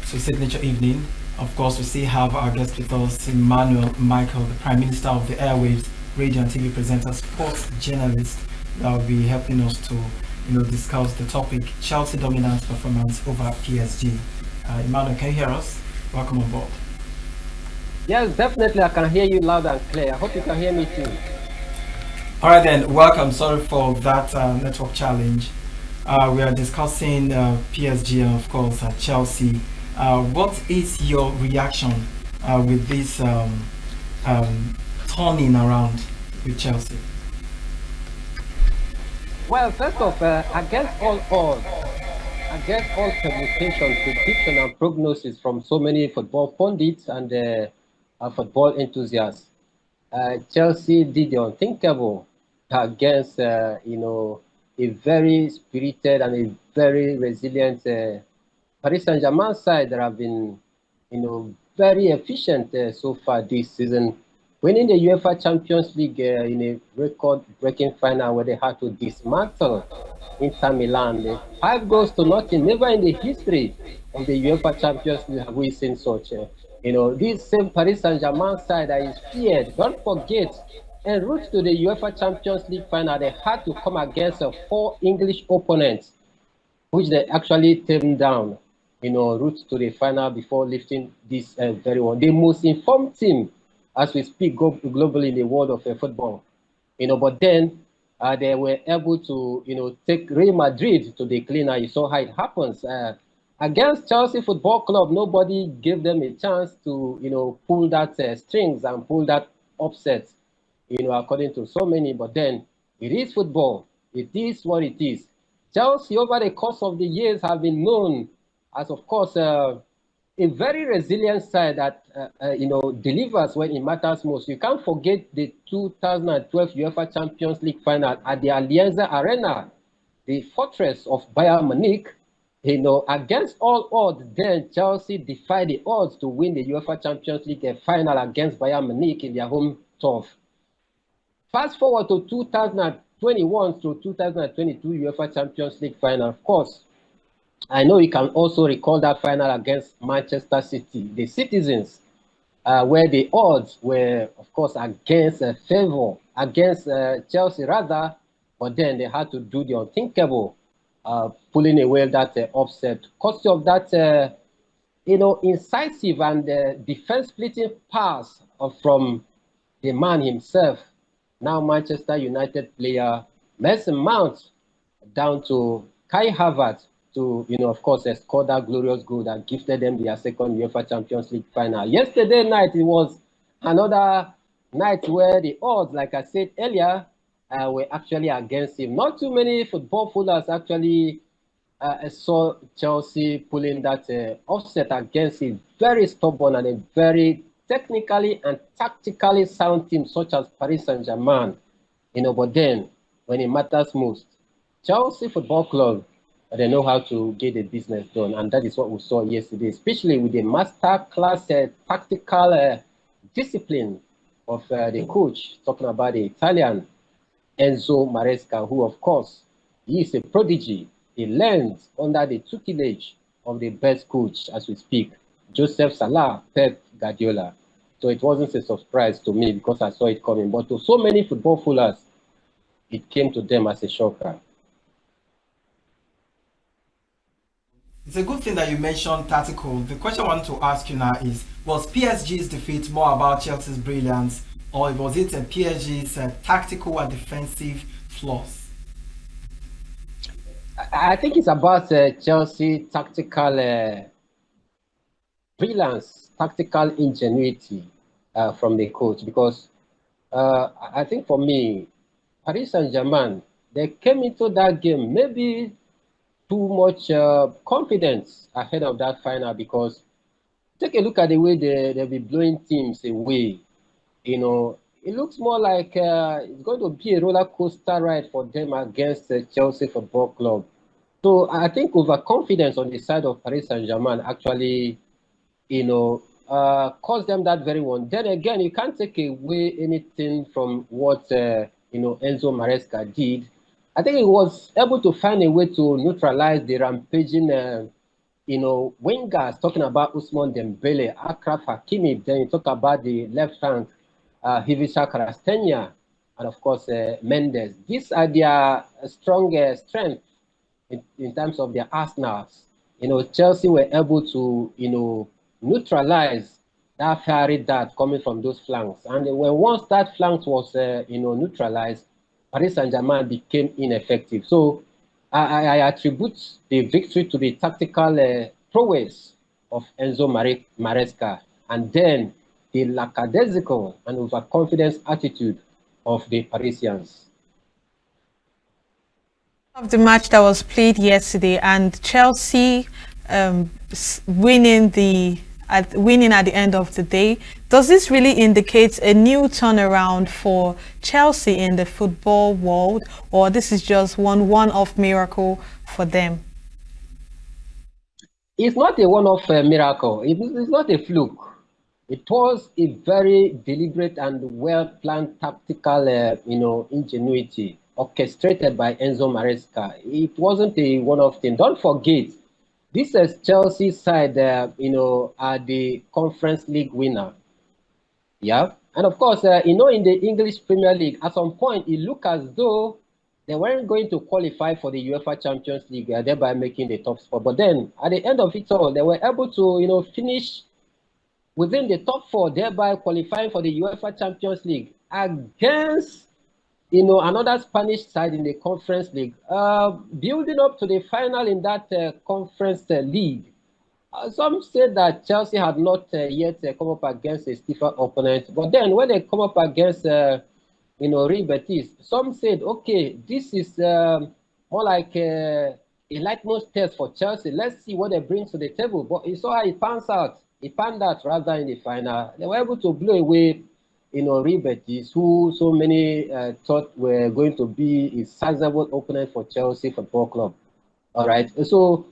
to Signature Evening. Of course, we still have our guest with us, Emmanuel Michael, the Prime Minister of the Airwaves, radio and TV presenter, sports journalist, that will be helping us to, discuss the topic Chelsea dominance performance over PSG. Emmanuel, can you hear us? Welcome on board. Yes, definitely. I can hear you loud and clear. I hope you can hear me too. All right then, welcome. Sorry for that network challenge. We are discussing PSG and of course Chelsea. What is your reaction with this turning around with Chelsea? Well, first off, against all odds, against all permutation, prediction, and prognosis from so many football pundits and football enthusiasts, Chelsea did the unthinkable against, a very spirited and a very resilient Paris Saint-Germain side that have been, very efficient so far this season, winning the UEFA Champions League in a record-breaking final where they had to dismantle Inter Milan. 5 goals to nothing. Never in the history of the UEFA Champions League have we seen such. This same Paris Saint-Germain side that is feared. Don't forget, en route to the UEFA Champions League final, they had to come against 4 English opponents, which they actually tamed down, route to the final before lifting this very one. The most informed team, as we speak globally in the world of football. But then they were able to, take Real Madrid to the cleaner. You saw how it happens. Against Chelsea Football Club, nobody gave them a chance to, pull that strings and pull that upset, according to so many. But then it is football. It is what it is. Chelsea, over the course of the years, have been known as, of course, a very resilient side that, delivers when it matters most. You can't forget the 2012 UEFA Champions League final at the Allianz Arena, the fortress of Bayern Munich. Against all odds, then Chelsea defied the odds to win the UEFA Champions League final against Bayern Munich in their home turf. Fast forward to 2021 to 2022 UEFA Champions League final. Of course, I know you can also recall that final against Manchester City, the citizens, where the odds were, of course, against Chelsea rather, but then they had to do the unthinkable, pulling away that upset. Cost of that, incisive and defense-splitting pass from the man himself, now Manchester United player Mason Mount, down to Kai Havertz to, of course, score that glorious goal that gifted them their second UEFA Champions League final. Yesterday night, it was another night where the odds, like I said earlier, were actually against him. Not too many football foolers actually saw Chelsea pulling that offset against a very stubborn and a very technically and tactically sound team such as Paris Saint-Germain. But then, when it matters most, Chelsea Football Club, they know how to get the business done. And that is what we saw yesterday, especially with the master class tactical discipline of the coach, talking about the Italian Enzo Maresca, who, of course, he is a prodigy. He learns under the tutelage of the best coach, as we speak, Joseph Salah, Pep Guardiola. So it wasn't a surprise to me because I saw it coming. But to so many football foolers, it came to them as a shocker. It's a good thing that you mentioned tactical. The question I want to ask you now is, was PSG's defeat more about Chelsea's brilliance, or was it PSG's tactical and defensive flaws? I think it's about Chelsea tactical brilliance, tactical ingenuity from the coach, because I think for me, Paris Saint-Germain, they came into that game maybe too much confidence ahead of that final, because take a look at the way they'll be blowing teams away. It looks more like it's going to be a roller coaster ride for them against the Chelsea Football Club. So I think overconfidence on the side of Paris Saint-Germain actually, caused them that very one. Then again, you can't take away anything from what Enzo Maresca did. I think he was able to find a way to neutralize the rampaging, wingers, talking about Usman Dembele, Akraf Hakimi, then you talk about the left flank, Hivisha Karastenia, and of course, Mendes. These are their strong strength in terms of their arsenals. Chelsea were able to, neutralize that fiery dart coming from those flanks. And when once that flank was, neutralized, Paris Saint-Germain became ineffective. So I attribute the victory to the tactical prowess of Enzo Maresca, and then the lackadaisical and overconfident attitude of the Parisians. Of the match that was played yesterday, and Chelsea winning at the end of the day, does this really indicate a new turnaround for Chelsea in the football world, or this is just one-off miracle for them? It's not a one-off miracle. It's not a fluke. It was a very deliberate and well-planned tactical, ingenuity orchestrated by Enzo Maresca. It wasn't a one-off thing. Don't forget, this is Chelsea's side, are the Conference League winner. Yeah. And of course, in the English Premier League, at some point, it looked as though they weren't going to qualify for the UEFA Champions League, thereby making the top spot. But then, at the end of it all, they were able to, finish within the top four, thereby qualifying for the UEFA Champions League against, another Spanish side in the Conference League, building up to the final in that Conference League. Some said that Chelsea had not yet come up against a stiffer opponent, but then when they come up against, Real Betis, some said, okay, this is more like a litmus test for Chelsea. Let's see what they bring to the table. But you saw how it pans out. It panned out rather in the final. They were able to blow away, Real Betis, who so many thought were going to be a sizable opponent for Chelsea Football Club. All right. So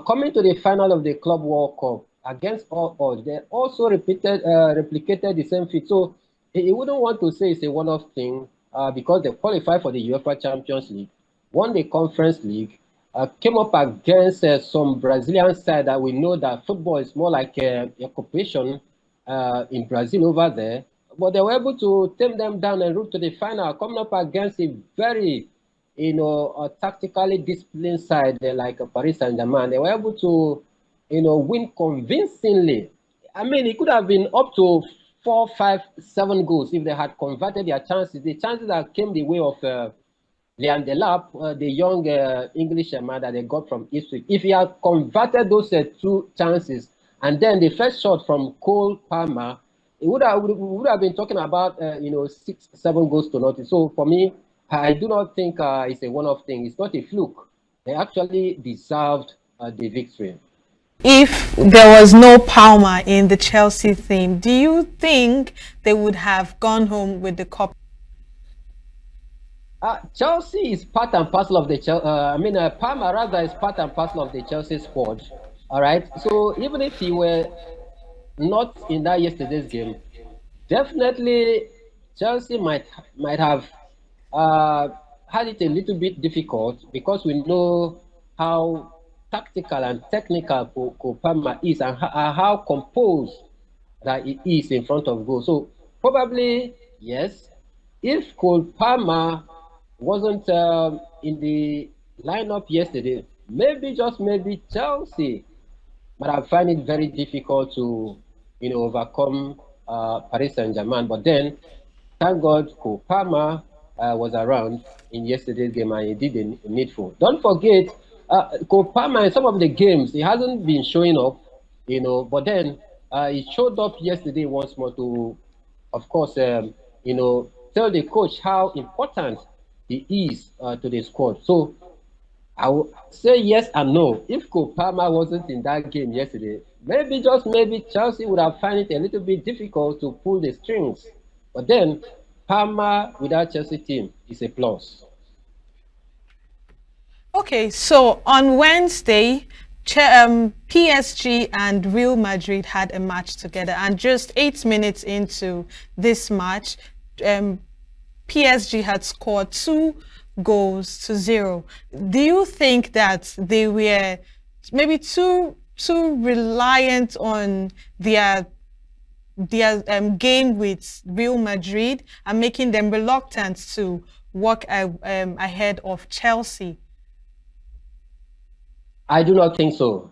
coming to the final of the Club World Cup, against all odds, they also replicated the same feat. So you wouldn't want to say it's a one-off thing because they qualified for the UEFA Champions League, won the Conference League, came up against some Brazilian side that we know that football is more like a occupation in Brazil over there. But they were able to tame them down and route to the final, coming up against a very, tactically disciplined side like Paris Saint-Germain. They were able to, win convincingly. I mean, it could have been up to 4, 5, 7 goals if they had converted their chances. The chances that came the way of Leon Delap, the young Englishman that they got from Ipswich. If he had converted those 2 chances, and then the first shot from Cole Palmer, we would have been talking about 6, 7 goals to nothing. So for me, I do not think it's a one-off thing. It's not a fluke. They actually deserved the victory. If there was no Palmer in the Chelsea team, do you think they would have gone home with the cup? Chelsea is part and parcel of the Palmer rather is part and parcel of the Chelsea squad. All right. So even if he were not in that yesterday's game, definitely Chelsea might have had it a little bit difficult because we know how tactical and technical Cole Palmer is and how composed that he is in front of goal. So probably yes, if Cole Palmer wasn't in the lineup yesterday, maybe just maybe Chelsea might have found it very difficult to overcome Paris Saint-Germain. But then, thank God, Cole Palmer was around in yesterday's game and he did the needful. Don't forget, Cole Palmer in some of the games, he hasn't been showing up, but then he showed up yesterday once more to, of course, tell the coach how important he is to the squad. So I will say yes and no. If Cole Palmer wasn't in that game yesterday, maybe just maybe Chelsea would have found it a little bit difficult to pull the strings. But then Palmer without Chelsea team is a plus. Okay, so on Wednesday, PSG and Real Madrid had a match together, and just 8 minutes into this match, PSG had scored 2-0. Do you think that they were maybe too too reliant on their game with Real Madrid and making them reluctant to walk ahead of Chelsea? I do not think so.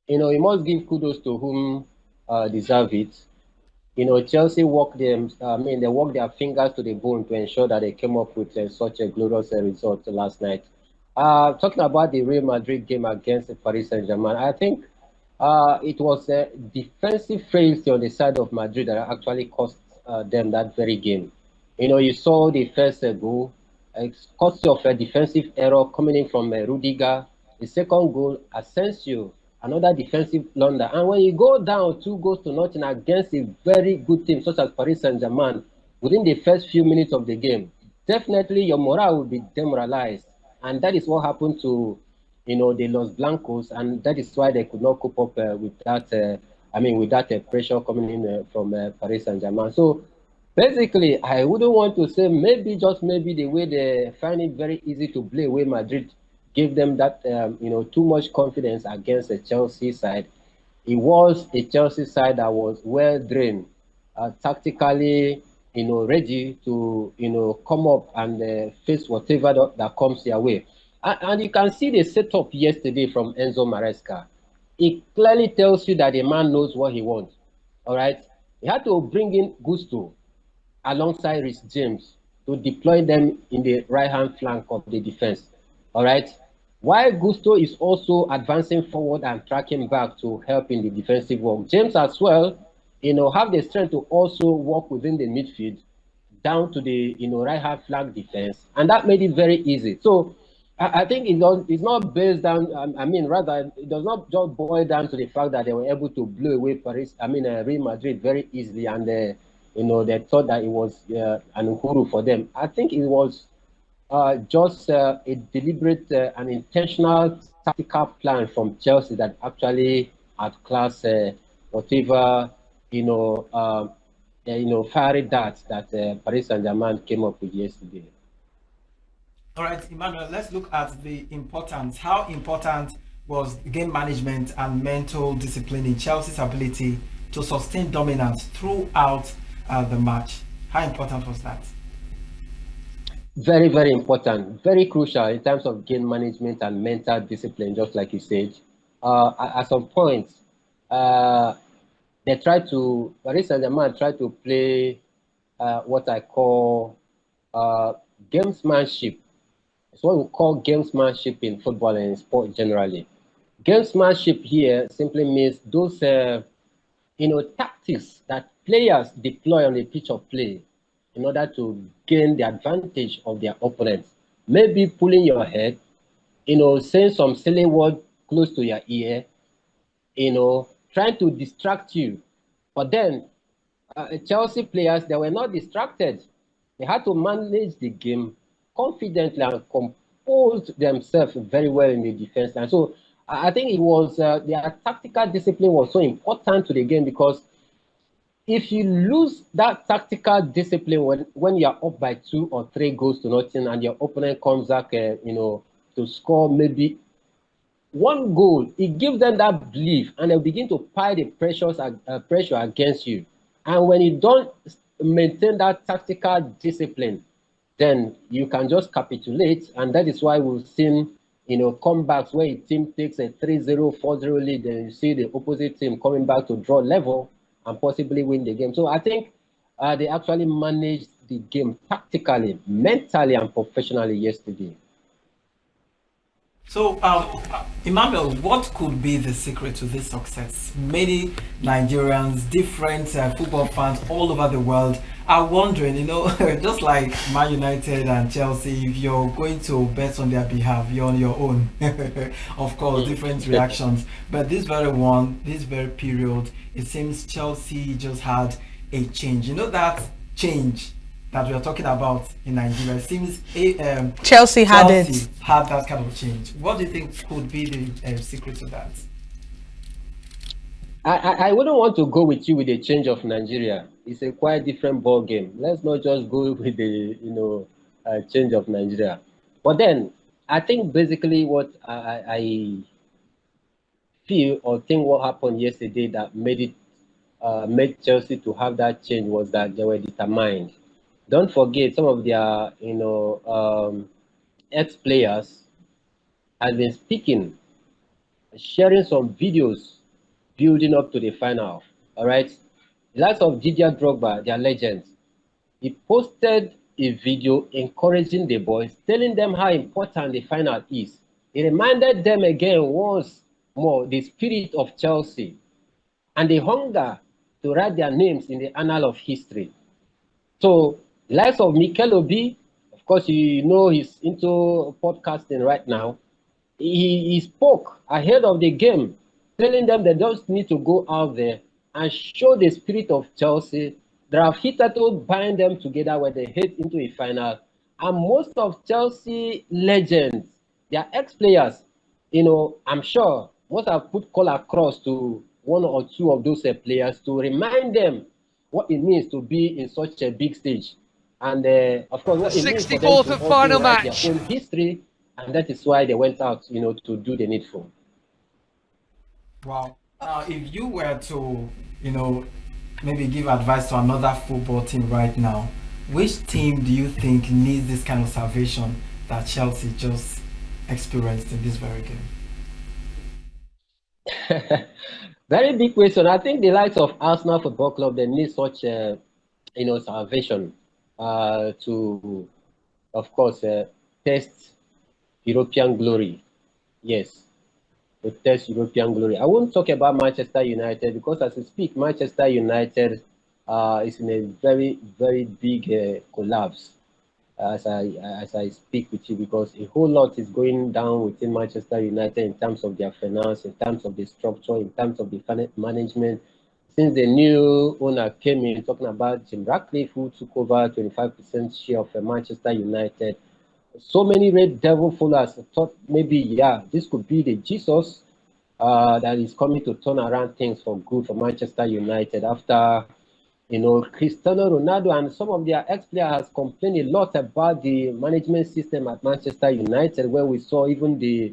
You must give kudos to whom deserve it. Chelsea worked them. They worked their fingers to the bone to ensure that they came up with such a glorious result last night. Talking about the Real Madrid game against Paris Saint-Germain, I think it was a defensive frailty on the side of Madrid that actually cost them that very game. You saw the first goal, cost of a defensive error coming in from Rudiger. The second goal, Asensio, another defensive blunder. And when you go down 2-0 against a very good team such as Paris Saint-Germain within the first few minutes of the game, definitely your morale will be demoralized. And that is what happened to the Los Blancos, and that is why they could not cope up with that. With that pressure coming in from Paris Saint-Germain. So basically, I wouldn't want to say maybe, just maybe, the way they find it very easy to play away Madrid gave them that too much confidence against the Chelsea side. It was a Chelsea side that was well drained, tactically, ready to, come up and face whatever that comes their way. And you can see the setup yesterday from Enzo Maresca. It clearly tells you that the man knows what he wants. All right. He had to bring in Gusto alongside Rhys James to deploy them in the right-hand flank of the defense. All right. While Gusto is also advancing forward and tracking back to help in the defensive work, James as well, have the strength to also work within the midfield down to the right-hand flank defense, and that made it very easy. So I think it's not based on. Rather, it does not just boil down to the fact that they were able to blow away Real Madrid very easily, and they thought that it was an uhuru for them. I think it was just a deliberate and intentional tactical plan from Chelsea that actually outclassed whatever fiery darts that Paris Saint-Germain came up with yesterday. All right, Emmanuel, let's look at the importance. How important was game management and mental discipline in Chelsea's ability to sustain dominance throughout the match? How important was that? Very, very important. Very crucial in terms of game management and mental discipline, just like you said. At some point, Paris Saint-Germain tried to play what I call gamesmanship. It's what we call gamesmanship in football and in sport generally. Gamesmanship here simply means those tactics that players deploy on the pitch of play in order to gain the advantage of their opponents. Maybe pulling your head, saying some silly word close to your ear, trying to distract you. But then Chelsea players, they were not distracted. They had to manage the game confidently and compose themselves very well in the defense line. So I think it was their tactical discipline was so important to the game, because if you lose that tactical discipline when you're up by 2 or 3 goals to nothing and your opponent comes back, to score maybe 1 goal, it gives them that belief and they'll begin to pile the pressure against you. And when you don't maintain that tactical discipline, then you can just capitulate. And that is why we've seen, comebacks where a team takes a 3-0, 4-0 lead, and you see the opposite team coming back to draw level and possibly win the game. So I think they actually managed the game tactically, mentally, and professionally yesterday. So, Emmanuel, what could be the secret to this success? Many Nigerians, different football fans all over the world are wondering, just like Man United and Chelsea, if you're going to bet on their behalf, you're on your own. Of course, different reactions. But this very period, it seems Chelsea just had a change. That change that we are talking about in Nigeria, it seems Chelsea had that kind of change. What do you think could be the secret to that? I wouldn't want to go with you with the change of Nigeria. It's a quite different ball game. Let's not just go with the change of Nigeria. But then I think basically what I feel or think what happened yesterday that made it made Chelsea to have that change was that they were determined. Don't forget some of their ex-players has been speaking, sharing some videos building up to the final. All right, the likes of Didier Drogba, their legends, he posted a video encouraging the boys, telling them how important the final is. He reminded them again once more the spirit of Chelsea and the hunger to write their names in the annal of history. So, the likes of Mikel Obi, of course, you know he's into podcasting right now. He spoke ahead of the game, telling them they just need to go out there and show the spirit of Chelsea. They have hitherto bind them together when they head into a final. And most of Chelsea legends, their ex-players, I'm sure most have put call across to one or two of those players to remind them what it means to be in such a big stage. And of course, what it means for them 64th to and also final write match. their own history, and that is why they went out, to do the needful. Wow. Now, if you were to, maybe give advice to another football team right now, which team do you think needs this kind of salvation that Chelsea just experienced in this very game? Very big question. I think the likes of Arsenal Football Club, they need such, salvation to, of course, test European glory. Yes, to test European glory. I won't talk about Manchester United because as we speak, Manchester United is in a very, very big collapse as I speak with you, because a whole lot is going down within Manchester United in terms of their finance, in terms of the structure, in terms of the management. Since the new owner came in, talking about Jim Ratcliffe, who took over 25% share of Manchester United, so many Red Devil followers thought maybe, yeah, this could be the Jesus that is coming to turn around things for good for Manchester United after, Cristiano Ronaldo and some of their ex-players complained a lot about the management system at Manchester United, where we saw even the,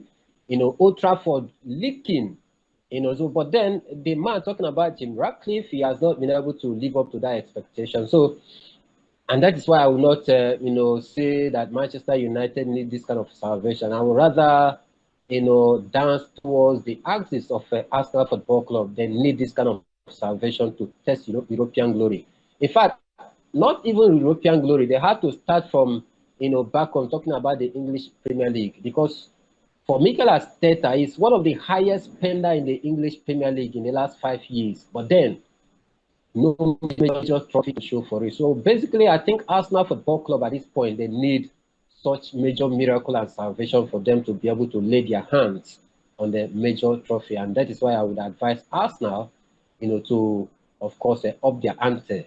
Old Trafford leaking, so, but then the man talking about Jim Ratcliffe, he has not been able to live up to that expectation. So, and that is why I will not, say that Manchester United need this kind of salvation. I would rather, dance towards the axis of Arsenal Football Club. They need this kind of salvation to test European glory. In fact, not even European glory. They had to start from, back on talking about the English Premier League, because for Mikel Arteta, he's one of the highest spender in the English Premier League in the last 5 years. But then, no major trophy to show for it. So basically, I think Arsenal Football Club at this point, they need such major miracle and salvation for them to be able to lay their hands on the major trophy. And that is why I would advise Arsenal, to, of course, up their ante.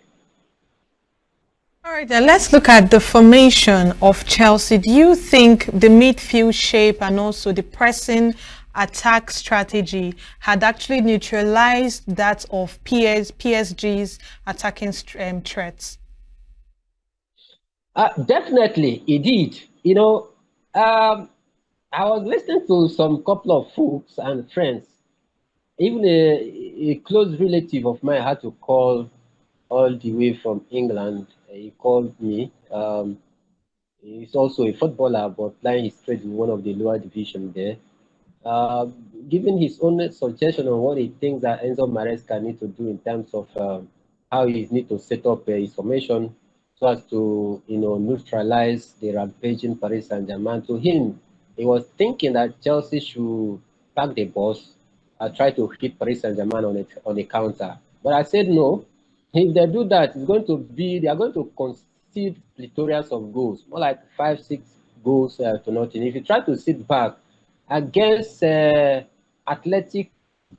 All right, then let's look at the formation of Chelsea. Do you think the midfield shape and also the pressing attack strategy had actually neutralized that of PSG's attacking threats? Definitely, it did. I was listening to some couple of folks and friends. Even a close relative of mine had to call all the way from England. He called me. He's also a footballer, but playing his trade in one of the lower division there. Giving his own suggestion on what he thinks that Enzo Maresca need to do in terms of how he need to set up his formation so as to neutralize the rampaging Paris Saint-Germain. To him, he was thinking that Chelsea should pack the bus, try to hit Paris Saint-Germain on a counter. But I said no. If they do that, they are going to concede plethora of goals, more like 5-6 goals to nothing. If you try to sit back against athletic,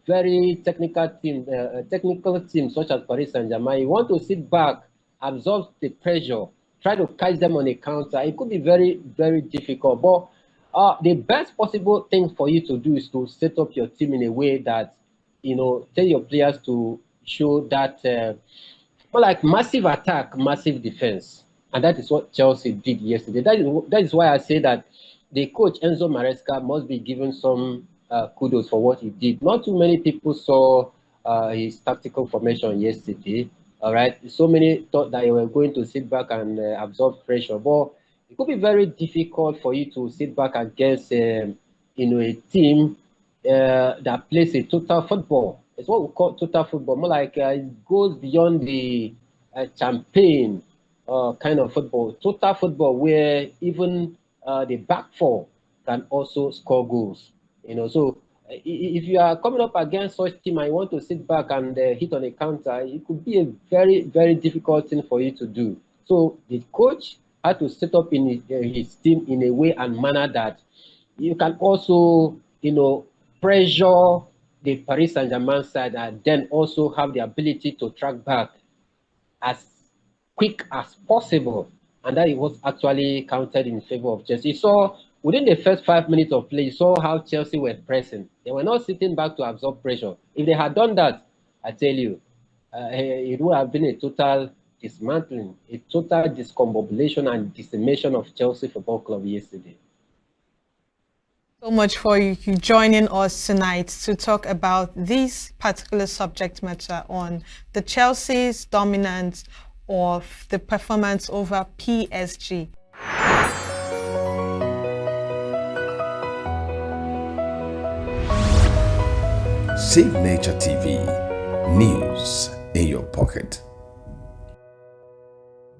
very technical team such as Paris Saint-Germain, you want to sit back, absorb the pressure, try to catch them on a counter. It could be very, very difficult. But the best possible thing for you to do is to set up your team in a way that, tell your players to show that more like massive attack, massive defense. And that is what Chelsea did yesterday. That is why I say that the coach Enzo Maresca must be given some kudos for what he did. Not too many people saw his tactical formation yesterday. All right, so many thought that they were going to sit back and absorb pressure, but it could be very difficult for you to sit back against a team that plays a total football. It's what we call total football, more like it goes beyond the champagne kind of football, total football, where even the back four can also score goals. So if you are coming up against such team and you want to sit back and hit on a counter, it could be a very, very difficult thing for you to do. So the coach had to set up in his team in a way and manner that you can also, pressure the Paris Saint-Germain side and then also have the ability to track back as quick as possible. And that it was actually counted in favor of Chelsea. So within the first 5 minutes of play, you saw how Chelsea were pressing. They were not sitting back to absorb pressure. If they had done that, I tell you, it would have been a total dismantling, a total discombobulation and decimation of Chelsea Football Club yesterday. So much for you joining us tonight to talk about this particular subject matter on the Chelsea's dominance of the performance over PSG. Save Nature TV, news in your pocket.